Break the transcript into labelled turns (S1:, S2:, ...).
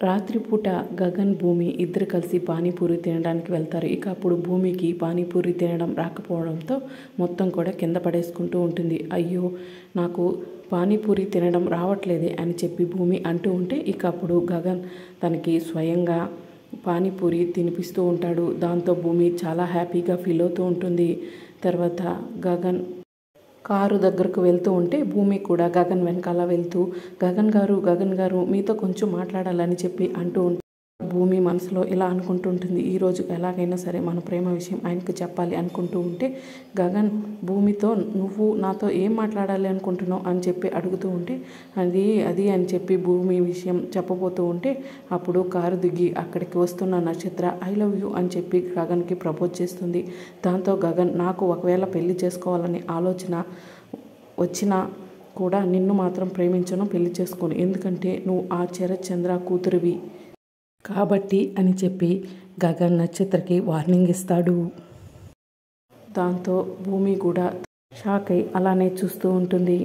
S1: రాత్రిపూట గగన్, భూమి ఇద్దరు కలిసి పానీపూరి తినడానికి వెళ్తారు. ఇక అప్పుడు భూమికి పానీపూరి తినడం రాకపోవడంతో మొత్తం కూడా కింద పడేసుకుంటూ ఉంటుంది. అయ్యో, నాకు పానీపూరి తినడం రావట్లేదే అని చెప్పి భూమి అంటూ ఉంటే ఇక అప్పుడు గగన్ తనకి స్వయంగా పానీపూరి తినిపిస్తూ ఉంటాడు. దాంతో భూమి చాలా హ్యాపీగా ఫీల్ అవుతూ ఉంటుంది. తర్వాత గగన్ కారు దగ్గరకు వెళ్తూ ఉంటే భూమి కూడా గగన్ వెనకాల వెళ్తూ గగన్ గారు మీతో కొంచెం మాట్లాడాలని చెప్పి అంటూ ఉంటుంది. భూమి మనసులో ఇలా అనుకుంటూ ఉంటుంది, ఈరోజు ఎలాగైనా సరే మన ప్రేమ విషయం ఆయనకు చెప్పాలి అనుకుంటూ ఉంటే గగన్ భూమితో నువ్వు నాతో ఏం మాట్లాడాలి అనుకుంటున్నావు అని చెప్పి అడుగుతూ ఉంటే అది అని చెప్పి భూమి విషయం చెప్పబోతూ ఉంటే అప్పుడు కారు దిగి అక్కడికి వస్తున్న నక్షత్ర ఐ లవ్ యూ అని చెప్పి గగన్కి ప్రపోజ్ చేస్తుంది. దాంతో గగన్ నాకు ఒకవేళ పెళ్లి చేసుకోవాలని ఆలోచన వచ్చినా కూడా నిన్ను మాత్రం ప్రేమించను, పెళ్లి చేసుకోను, ఎందుకంటే నువ్వు ఆ శరత్ చంద్ర కూతురివి కాబట్టి అని చెప్పి గగన్ నక్షత్రకి వార్నింగ్ ఇస్తాడు. దాంతో భూమి కూడా షాక్ అయి అలానే చూస్తూ ఉంటుంది.